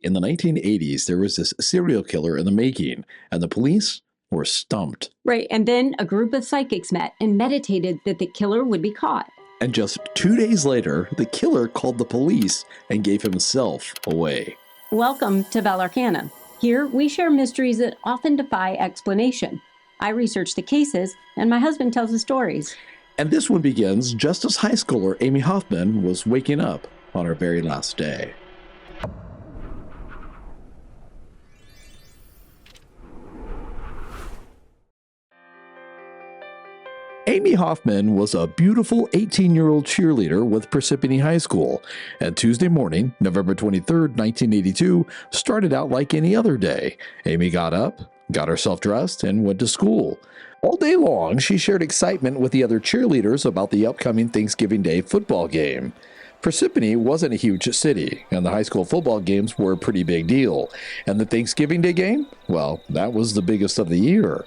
In the 1980s, there was this serial killer in the making, and the police were stumped. Right, and then a group of psychics met and meditated that the killer would be caught. And just 2 days later, the killer called the police and gave himself away. Welcome to Velarcana. Here, we share mysteries that often defy explanation. I research the cases, and my husband tells the stories. And this one begins just as high schooler Amie Hoffman was waking up on her very last day. Amie Hoffman was a beautiful 18-year-old cheerleader with Parsippany High School, and Tuesday morning, November 23rd, 1982, started out like any other day. Amie got up, got herself dressed, and went to school. All day long, she shared excitement with the other cheerleaders about the upcoming Thanksgiving Day football game. Parsippany wasn't a huge city, and the high school football games were a pretty big deal. And the Thanksgiving Day game? Well, that was the biggest of the year.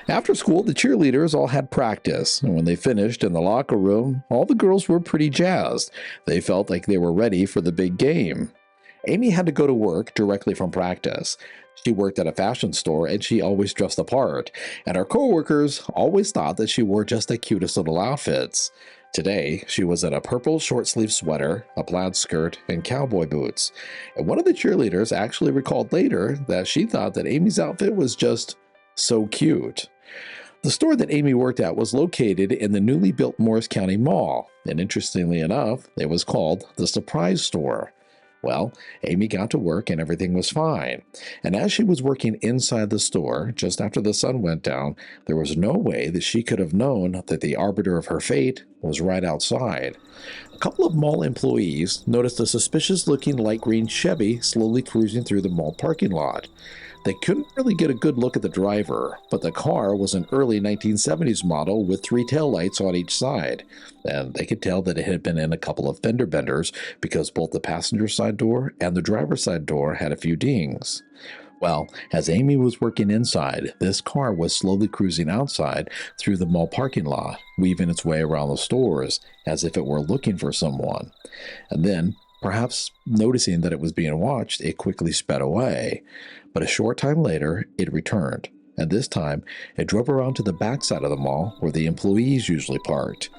After school, the cheerleaders all had practice, and when they finished in the locker room, all the girls were pretty jazzed. They felt like they were ready for the big game. Amie had to go to work directly from practice. She worked at a fashion store, and she always dressed the part, and her coworkers always thought that she wore just the cutest little outfits. Today, she was in a purple short-sleeve sweater, a plaid skirt, and cowboy boots. And one of the cheerleaders actually recalled later that she thought that Amie's outfit was just so cute. The store that Amie worked at was located in the newly built Morris County Mall, and interestingly enough, it was called the Surprise Store. Well, Amie got to work and everything was fine. And as she was working inside the store, just after the sun went down, there was no way that she could have known that the arbiter of her fate was right outside. A couple of mall employees noticed a suspicious-looking light green Chevy slowly cruising through the mall parking lot. They couldn't really get a good look at the driver, but the car was an early 1970s model with 3 taillights on each side, and they could tell that it had been in a couple of fender benders because both the passenger side door and the driver's side door had a few dings. Well, as Amie was working inside, this car was slowly cruising outside through the mall parking lot, weaving its way around the stores as if it were looking for someone. And then, perhaps noticing that it was being watched, it quickly sped away. But a short time later, it returned, and this time, it drove around to the backside of the mall where the employees usually parked.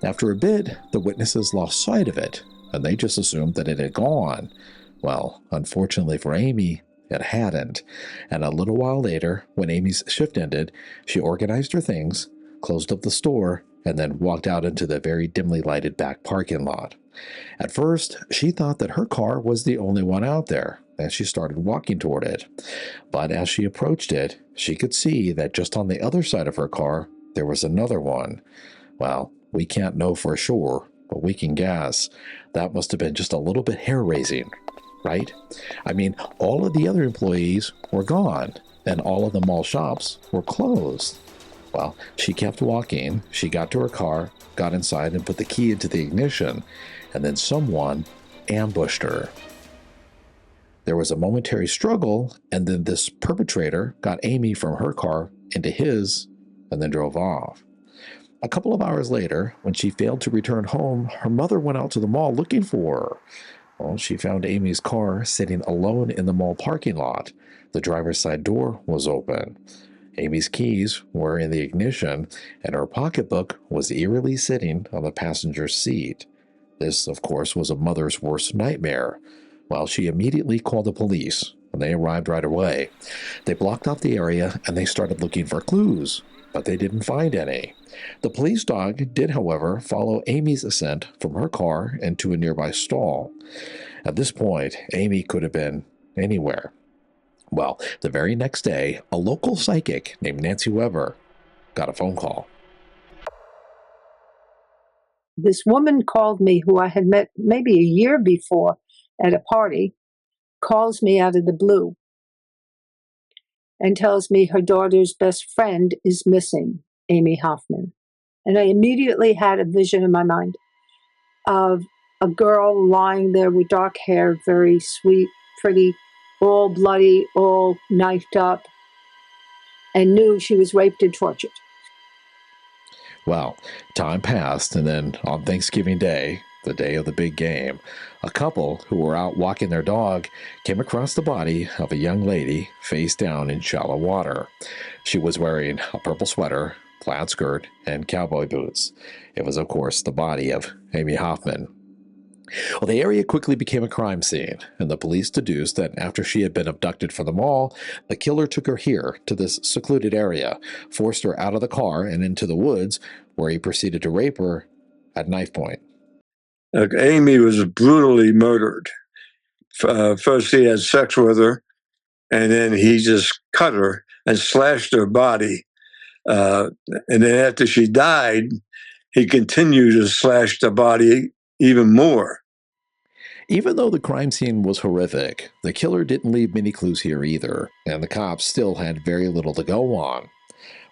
After a bit, the witnesses lost sight of it, and they just assumed that it had gone. Well, unfortunately for Amie, it hadn't, and a little while later, when Amie's shift ended, she organized her things, closed up the store, and then walked out into the very dimly lighted back parking lot. At first, she thought that her car was the only one out there, and she started walking toward it. But as she approached it, she could see that just on the other side of her car, there was another one. Well, we can't know for sure, but we can guess. That must have been just a little bit hair-raising, right? I mean, all of the other employees were gone, and all of the mall shops were closed. Well, she kept walking. She got to her car, got inside, and put the key into the ignition, and then someone ambushed her. There was a momentary struggle, and then this perpetrator got Amie from her car into his and then drove off. A couple of hours later, when she failed to return home, her mother went out to the mall looking for her. Well, she found Amie's car sitting alone in the mall parking lot. The driver's side door was open. Amie's keys were in the ignition, and her pocketbook was eerily sitting on the passenger seat. This, of course, was a mother's worst nightmare. Well, she immediately called the police, and they arrived right away. They blocked off the area, and they started looking for clues, but they didn't find any. The police dog did, however, follow Amie's ascent from her car into a nearby stall. At this point, Amie could have been anywhere. Well, the very next day, a local psychic named Nancy Weber got a phone call. This woman called me, who I had met maybe a year before at a party, calls me out of the blue and tells me her daughter's best friend is missing, Amie Hoffman. And I immediately had a vision in my mind of a girl lying there with dark hair, very sweet, pretty, all bloody, all knifed up, and knew she was raped and tortured. Well, time passed, and then on Thanksgiving Day, the day of the big game, a couple who were out walking their dog came across the body of a young lady face down in shallow water. She was wearing a purple sweater, plaid skirt, and cowboy boots. It was, of course, the body of Amie Hoffman. Well, the area quickly became a crime scene, and the police deduced that after she had been abducted from the mall, the killer took her here to this secluded area, forced her out of the car and into the woods, where he proceeded to rape her at knife point. Aime was brutally murdered. First, he had sex with her, and then he just cut her and slashed her body. And then after she died, he continued to slash the body even more. Even though the crime scene was horrific, the killer didn't leave many clues here either, and the cops still had very little to go on.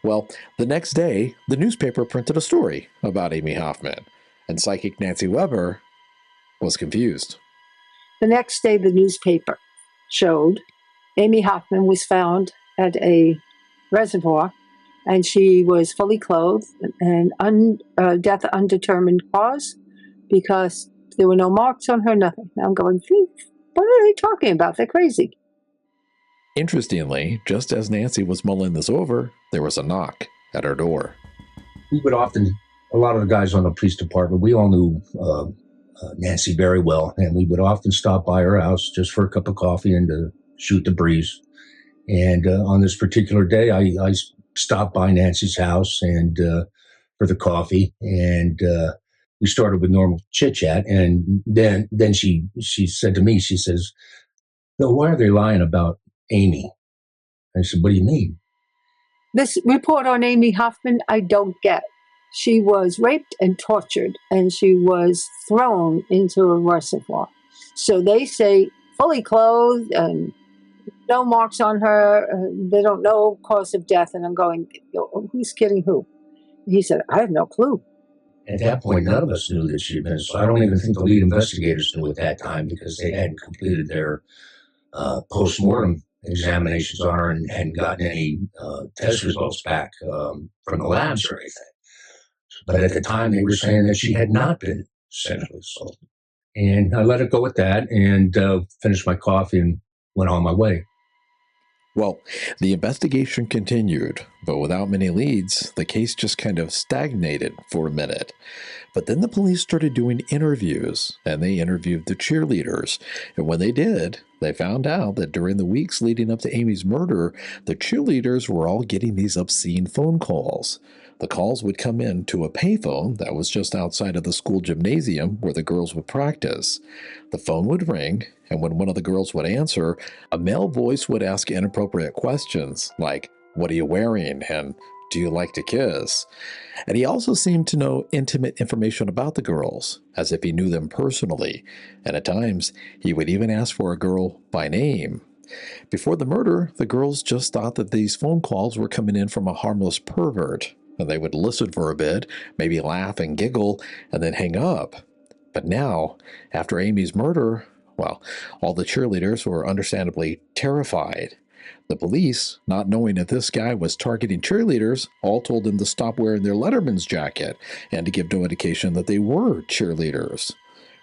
Well, the next day, the newspaper printed a story about Amie Hoffman, and psychic Nancy Weber was confused. The next day, the newspaper showed Amie Hoffman was found at a reservoir, and she was fully clothed, and death undetermined cause, because there were no marks on her, nothing. I'm going, what are they talking about? They're crazy. Interestingly, just as Nancy was mulling this over, there was a knock at her door. We would often, a lot of the guys on the police department, we all knew Nancy very well, and we would often stop by her house just for a cup of coffee and to shoot the breeze. And on this particular day, I stopped by Nancy's house and for the coffee, and we started with normal chit chat. And then she said to me, she says, "No, why are they lying about Amie?" I said, "What do you mean?" This report on Amie Hoffman, I don't get. She was raped and tortured, and she was thrown into a reservoir. So they say fully clothed and no marks on her. They don't know cause of death. And I'm going, who's kidding who? He said, I have no clue. At that point, none of us knew that she had been. So I don't even think the lead investigators knew at that time, because they hadn't completed their post-mortem examinations on her and hadn't gotten any test results back from the labs or anything. But at the time, they were saying that she had not been sexually assaulted. And I let it go at that and finished my coffee and went on my way. Well, the investigation continued, but without many leads, the case just kind of stagnated for a minute. But then the police started doing interviews, and they interviewed the cheerleaders. And when they did, they found out that during the weeks leading up to Amie's murder, the cheerleaders were all getting these obscene phone calls. The calls would come in to a payphone that was just outside of the school gymnasium where the girls would practice. The phone would ring, and when one of the girls would answer, a male voice would ask inappropriate questions like, "What are you wearing?" and "Do you like to kiss?" And he also seemed to know intimate information about the girls, as if he knew them personally, and at times he would even ask for a girl by name. Before the murder, the girls just thought that these phone calls were coming in from a harmless pervert, and they would listen for a bit, maybe laugh and giggle, and then hang up. But now, after Amie's murder, well, all the cheerleaders were understandably terrified. The police, not knowing if this guy was targeting cheerleaders, all told him to stop wearing their Letterman's jacket and to give no indication that they were cheerleaders.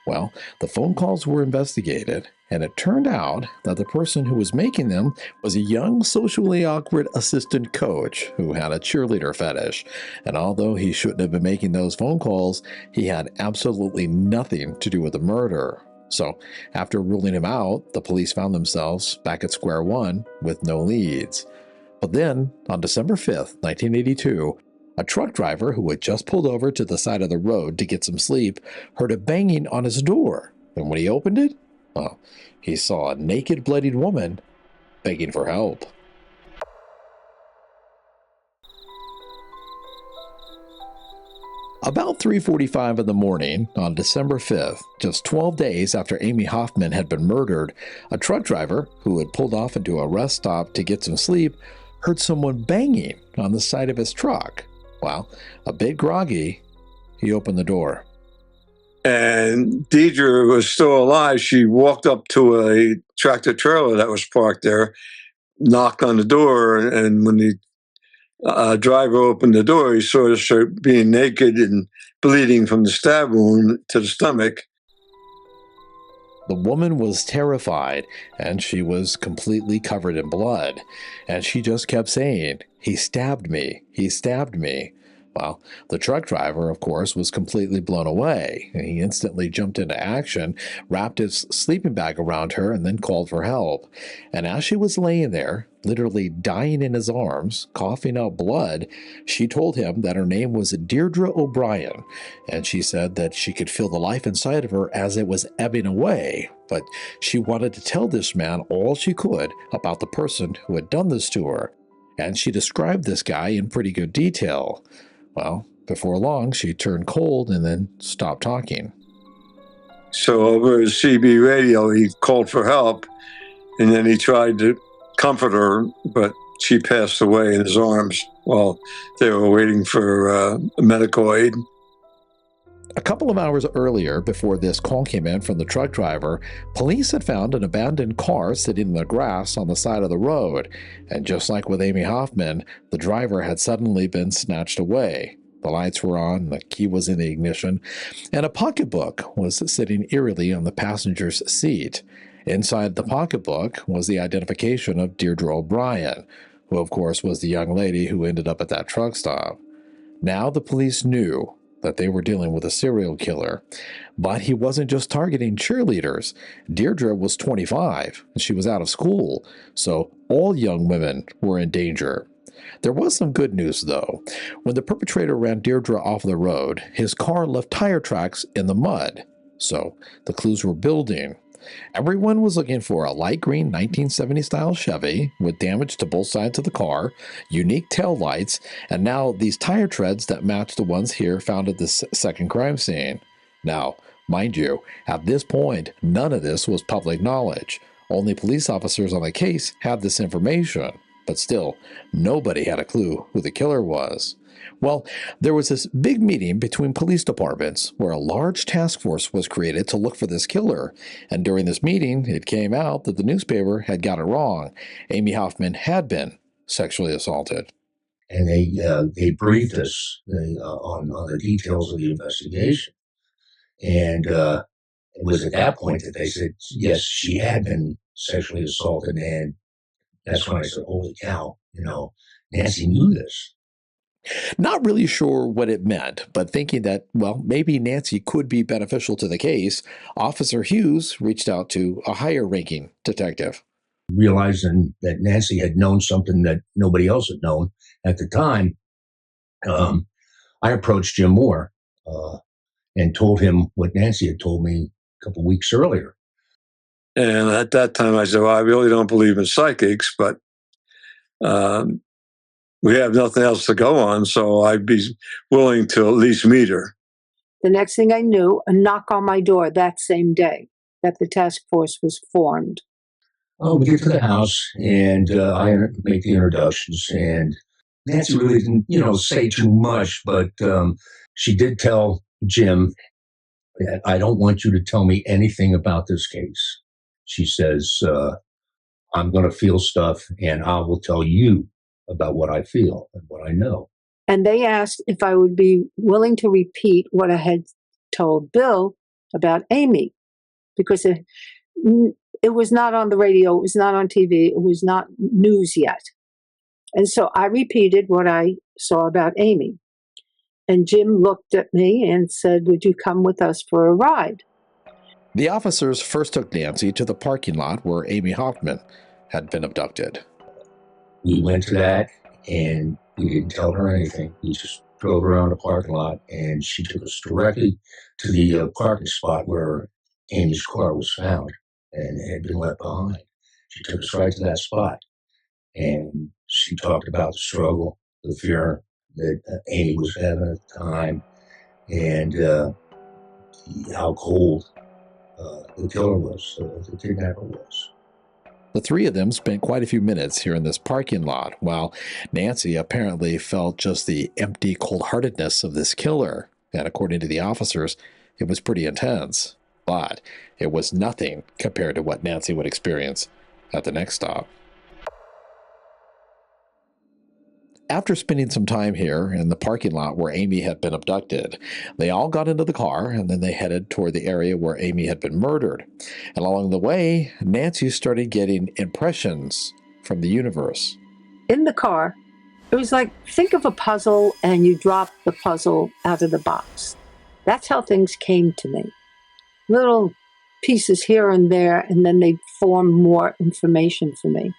Well, the phone calls were investigated, and it turned out that the person who was making them was a young, socially awkward assistant coach who had a cheerleader fetish. And although he shouldn't have been making those phone calls, he had absolutely nothing to do with the murder. So, after ruling him out, the police found themselves back at square one with no leads. But then, on December 5th, 1982, a truck driver who had just pulled over to the side of the road to get some sleep heard a banging on his door. And when he opened it, well, he saw a naked, bloodied woman begging for help. About 3:45 in the morning on December 5th, just 12 days after Amie Hoffman had been murdered, a truck driver who had pulled off into a rest stop to get some sleep heard someone banging on the side of his truck. Well, a bit groggy, he opened the door. And Deirdre was still alive. She walked up to a tractor trailer that was parked there, knocked on the door, and when he driver opened the door, he saw her being naked and bleeding from the stab wound to the stomach. The woman was terrified, and she was completely covered in blood, and she just kept saying, "He stabbed me, he stabbed me." Well, the truck driver, of course, was completely blown away. He instantly jumped into action, wrapped his sleeping bag around her, and then called for help. And as she was laying there, literally dying in his arms, coughing out blood, she told him that her name was Deirdre O'Brien, and she said that she could feel the life inside of her as it was ebbing away. But she wanted to tell this man all she could about the person who had done this to her, and she described this guy in pretty good detail. Well, before long, she turned cold and then stopped talking. So over his CB radio, he called for help, and then he tried to comfort her, but she passed away in his arms while they were waiting for medical aid. A couple of hours earlier, before this call came in from the truck driver, police had found an abandoned car sitting in the grass on the side of the road. And just like with Amie Hoffman, the driver had suddenly been snatched away. The lights were on, the key was in the ignition, and a pocketbook was sitting eerily on the passenger's seat. Inside the pocketbook was the identification of Deirdre O'Brien, who of course was the young lady who ended up at that truck stop. Now the police knew that they were dealing with a serial killer. But he wasn't just targeting cheerleaders. Deirdre was 25, and she was out of school, so all young women were in danger. There was some good news, though. When the perpetrator ran Deirdre off the road, his car left tire tracks in the mud. So the clues were building. Everyone was looking for a light green 1970-style Chevy with damage to both sides of the car, unique taillights, and now these tire treads that match the ones here found at this second crime scene. Now, mind you, at this point, none of this was public knowledge. Only police officers on the case had this information. But still, nobody had a clue who the killer was. Well, there was this big meeting between police departments where a large task force was created to look for this killer. And during this meeting, it came out that the newspaper had got it wrong. Amie Hoffman had been sexually assaulted. And they briefed us on the details of the investigation. And it was at that point that they said, yes, she had been sexually assaulted. And that's when I said, holy cow, Nancy knew this. Not really sure what it meant, but thinking that, well, maybe Nancy could be beneficial to the case, Officer Hughes reached out to a higher-ranking detective. Realizing that Nancy had known something that nobody else had known at the time, I approached Jim Moore and told him what Nancy had told me a couple weeks earlier. And at that time, I said, well, I really don't believe in psychics, but we have nothing else to go on, so I'd be willing to at least meet her. The next thing I knew, a knock on my door that same day that the task force was formed. Oh, we get to the house, and I make the introductions, and Nancy really didn't, say too much, but she did tell Jim that I don't want you to tell me anything about this case. She says, I'm going to feel stuff, and I will tell you about what I feel and what I know. And they asked if I would be willing to repeat what I had told Bill about Amy, because it was not on the radio, it was not on TV, it was not news yet. And so I repeated what I saw about Amy. And Jim looked at me and said, would you come with us for a ride? The officers first took Nancy to the parking lot where Amie Hoffman had been abducted. We went to that, and we didn't tell her anything. We just drove around the parking lot, and she took us directly to the parking spot where Amy's car was found and had been left behind. She took us right to that spot, and she talked about the struggle, the fear that Amy was having at the time, and how cold the killer was, the kidnapper was. The three of them spent quite a few minutes here in this parking lot, while Nancy apparently felt just the empty cold-heartedness of this killer. And according to the officers, it was pretty intense. But it was nothing compared to what Nancy would experience at the next stop. After spending some time here in the parking lot where Aime had been abducted, they all got into the car and then they headed toward the area where Aime had been murdered. And along the way, Nancy started getting impressions from the universe. In the car, it was like, think of a puzzle and you drop the puzzle out of the box. That's how things came to me. Little pieces here and there, and then they form more information for me.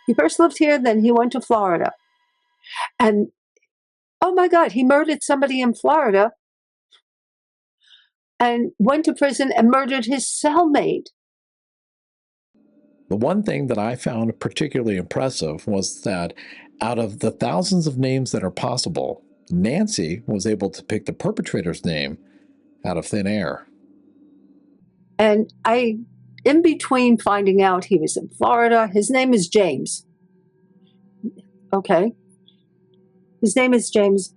He first lived here, then he went to Florida. And, oh my God, he murdered somebody in Florida and went to prison and murdered his cellmate. The one thing that I found particularly impressive was that out of the thousands of names that are possible, Nancy was able to pick the perpetrator's name out of thin air. And in between finding out he was in Florida, his name is James. Okay. His name is James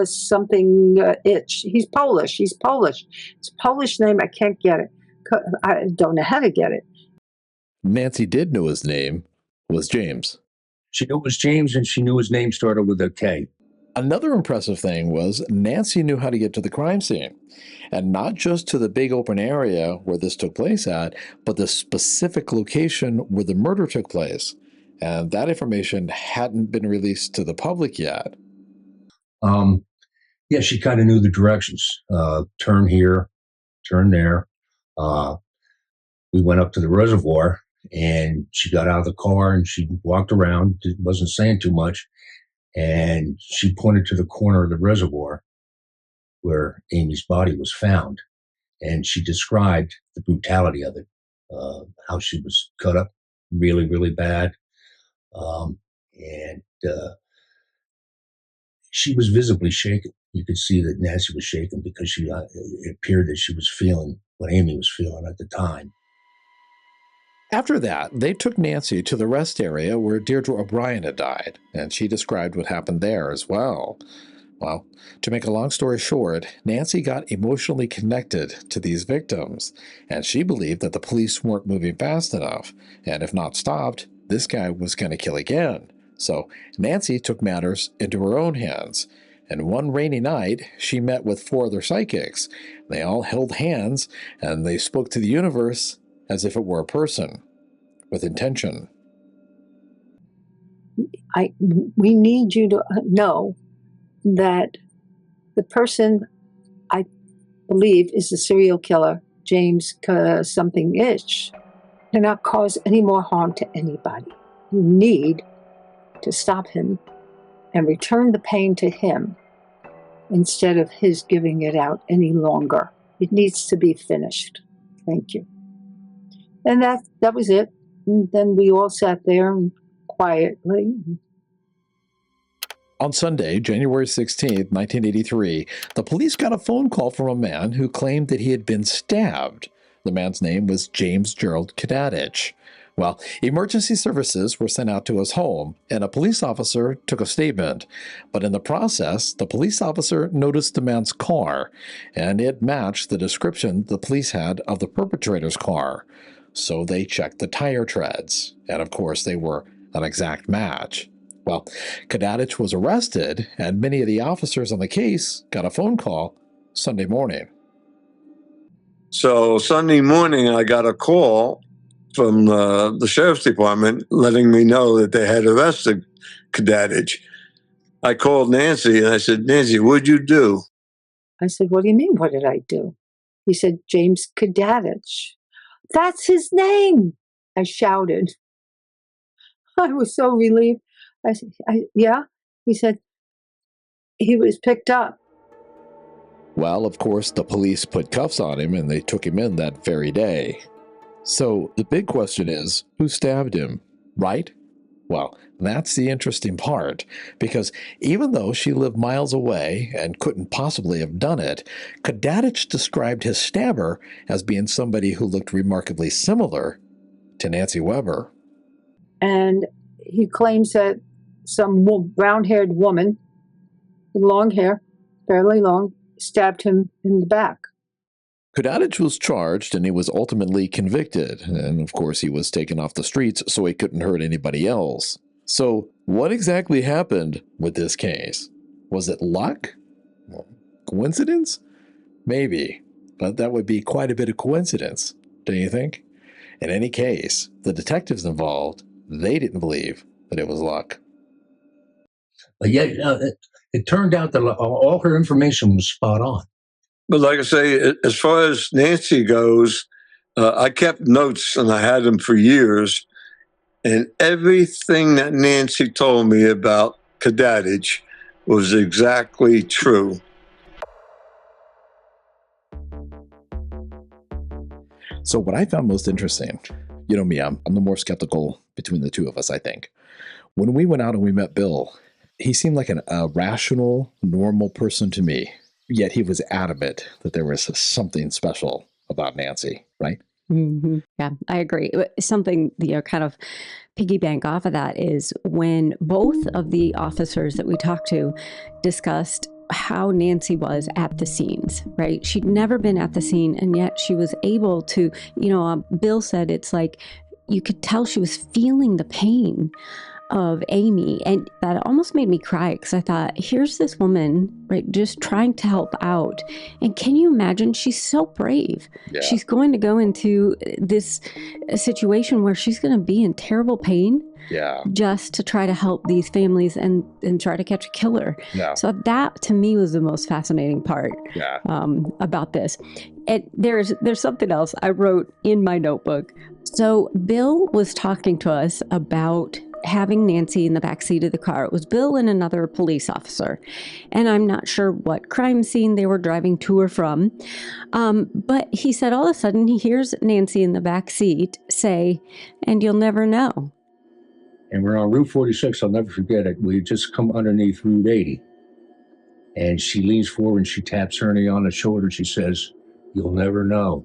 something itch. He's Polish. It's a Polish name. I can't get it. I don't know how to get it. Nancy did know his name was James. She knew it was James, and she knew his name started with a K. Another impressive thing was Nancy knew how to get to the crime scene, and not just to the big open area where this took place at, but the specific location where the murder took place. And that information hadn't been released to the public yet. Yeah, she kind of knew the directions. Turn here, turn there. We went up to the reservoir, and she got out of the car and she walked around, wasn't saying too much. And she pointed to the corner of the reservoir where Amy's body was found. And she described the brutality of it, how she was cut up really, really bad. And she was visibly shaken. You could see that Nancy was shaken because it appeared that she was feeling what Aime was feeling at the time. After that, they took Nancy to the rest area where Deirdre O'Brien had died, and she described what happened there as well. Well, to make a long story short, Nancy got emotionally connected to these victims, and she believed that the police weren't moving fast enough, and if not stopped, this guy was going to kill again. So Nancy took matters into her own hands, and one rainy night, she met with 4 other psychics. They all held hands, and they spoke to the universe as if it were a person, with intention. We need you to know that the person I believe is the serial killer, James something itch, cannot cause any more harm to anybody. You need to stop him and return the pain to him instead of his giving it out any longer. It needs to be finished. Thank you. And that was it. And then we all sat there quietly. On Sunday, January 16, 1983, the police got a phone call from a man who claimed that he had been stabbed. The man's name was James Gerald Kadadich. Well, emergency services were sent out to his home, and a police officer took a statement. But in the process, the police officer noticed the man's car, and it matched the description the police had of the perpetrator's car. So they checked the tire treads, and of course they were an exact match. Well, Kadadich was arrested, and many of the officers on the case got a phone call Sunday morning. So Sunday morning, I got a call from the sheriff's department letting me know that they had arrested Kadadich. I called Nancy and I said, Nancy, what'd you do? I said, what do you mean, what did I do? He said, James Kadadich. That's his name, I shouted. I was so relieved. I said, yeah? He said, he was picked up. Well, of course, the police put cuffs on him and they took him in that very day. So the big question is, who stabbed him, right? Well, that's the interesting part, because even though she lived miles away and couldn't possibly have done it, Kadadich described his stabber as being somebody who looked remarkably similar to Nancy Weber. And he claims that some brown-haired woman with long hair, fairly long, stabbed him in the back. Kadadich was charged and he was ultimately convicted, and of course he was taken off the streets so he couldn't hurt anybody else. So, what exactly happened with this case? Was it luck? Coincidence? Maybe, but that would be quite a bit of coincidence, don't you think? In any case, the detectives involved, they didn't believe that it was luck. But yet, it turned out that all her information was spot on. But like I say, as far as Nancy goes, I kept notes and I had them for years. And everything that Nancy told me about Kadadich was exactly true. So what I found most interesting, you know me, I'm the more skeptical between the two of us, I think. When we went out and we met Bill, he seemed like a rational, normal person to me. Yet he was adamant that there was something special about Nancy, right? Mm-hmm. Yeah, I agree. Something, kind of piggyback off of that is when both of the officers that we talked to discussed how Nancy was at the scenes, right? She'd never been at the scene, and yet she was able to, Bill said it's like you could tell she was feeling the pain of Aime, and that almost made me cry because I thought, here's this woman, right, just trying to help out, and can you imagine? She's so brave. Yeah. She's going to go into this situation where she's going to be in terrible pain, Yeah. just to try to help these families and try to catch a killer. Yeah. So that to me was the most fascinating part. Yeah. About this. And there's something else I wrote in my notebook. So Bill was talking to us about having Nancy in the backseat of the car. It was Bill and another police officer. And I'm not sure what crime scene they were driving to or from. But he said all of a sudden he hears Nancy in the backseat say, "And you'll never know." And we're on Route 46. I'll never forget it. We just come underneath Route 80. And she leans forward and she taps Ernie on the shoulder. And she says, "You'll never know."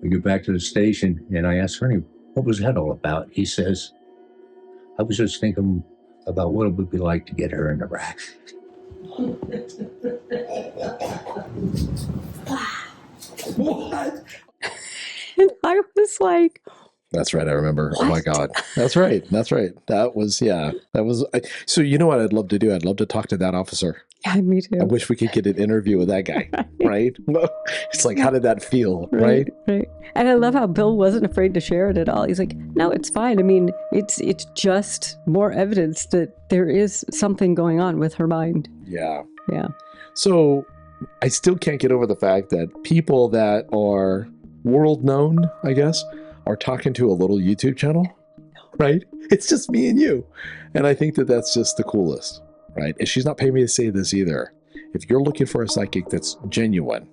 We get back to the station and I asked Ernie, "What was that all about?" He says, "I was just thinking about what it would be like to get her in the rack." What? And I was like, That's right. I remember. What? Oh my God. That's right. That's right. That was, yeah. That was, so you know what I'd love to do? I'd love to talk to that officer. yeah, me too. I wish we could get an interview with that guy, right? It's like, how did that feel, right? Right. And I love how Bill wasn't afraid to share it at all. He's like, "No, it's fine. I mean, it's just more evidence that there is something going on with her mind." Yeah. Yeah. So I still can't get over the fact that people that are world known, I guess, are talking to a little YouTube channel, right? It's just me and you. And I think that that's just the coolest, right? And she's not paying me to say this either. If you're looking for a psychic that's genuine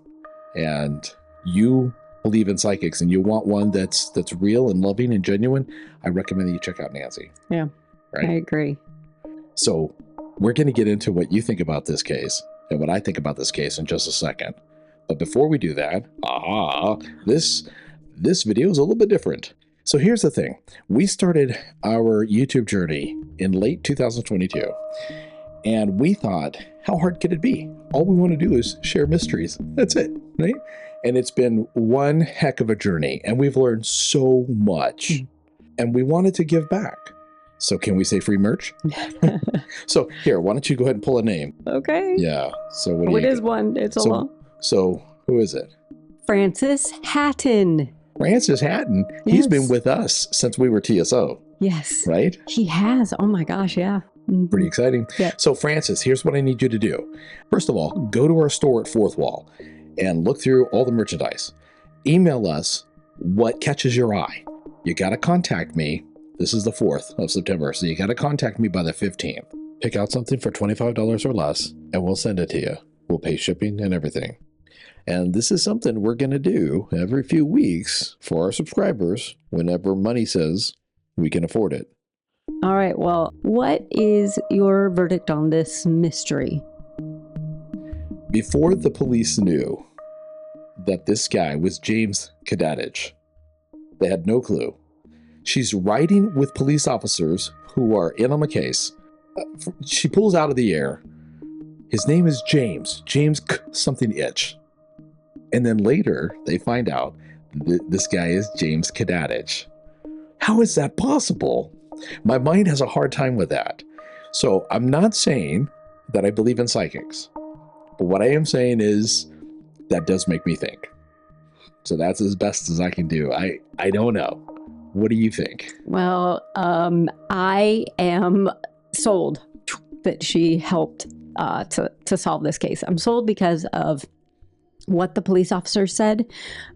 and you believe in psychics and you want one that's real and loving and genuine, I recommend that you check out Nancy. Yeah. Right? I agree. So we're going to get into what you think about this case and what I think about this case in just a second. But before we do that, this video is a little bit different. So here's the thing. We started our YouTube journey in late 2022, and we thought, how hard could it be? All we want to do is share mysteries. That's it, right? And it's been one heck of a journey, and we've learned so much, and we wanted to give back. So can we say free merch? So here, why don't you go ahead and pull a name? Okay. Yeah. So what do you It is one. It's a long. So who is it? Francis Hatton. Francis Hatton. Yes. He's been with us since we were TSO, Yes. right? He has. Oh my gosh. Yeah. Mhm. Pretty exciting. Yeah. So Francis, here's what I need you to do. First of all, go to our store at Fourth Wall and look through all the merchandise. Email us what catches your eye. You got to contact me. This is the 4th of September, so you got to contact me by the 15th. Pick out something for $25 or less, and we'll send it to you. We'll pay shipping and everything. And this is something we're going to do every few weeks for our subscribers whenever money says we can afford it. All right. Well, what is your verdict on this mystery? Before the police knew that this guy was James Kadadich, they had no clue. She's riding with police officers who are in on the case. She pulls out of the air. His name is James something itch. And then later they find out that this guy is James Kadadich. How is that possible? My mind has a hard time with that. So I'm not saying that I believe in psychics, but what I am saying is that does make me think. So that's as best as I can do. I don't know. What do you think? Well, I am sold that she helped to solve this case. I'm sold because of what the police officer said,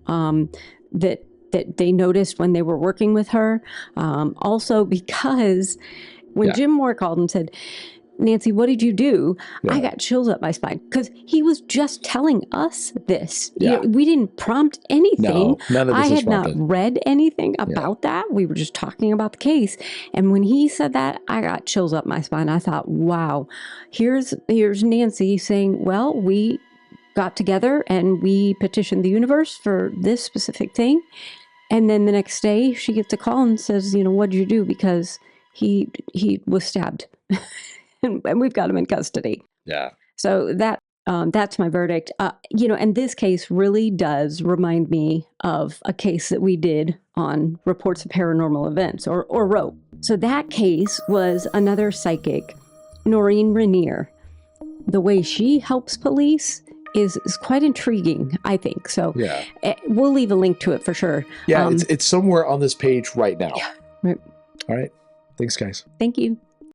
that they noticed when they were working with her. Also because when Jim Moore called and said, Nancy, what did you do? Yeah. I got chills up my spine because he was just telling us this. Yeah. You know, we didn't prompt anything. No, none of this I is had not prompted. read anything about that. We were just talking about the case. And when he said that, I got chills up my spine. I thought, wow, here's Nancy saying, well, we got together and we petitioned the universe for this specific thing. And then the next day she gets a call and says, you know, what'd you do? Because he was stabbed. And we've got him in custody. Yeah. So that's my verdict. You know, and this case really does remind me of a case that we did on reports of paranormal events, or wrote. So that case was another psychic, Noreen Rainier. The way she helps police is quite intriguing, I think. So we'll leave a link to it for sure. Yeah, it's somewhere on this page right now. Yeah. Right. All right. Thanks, guys. Thank you.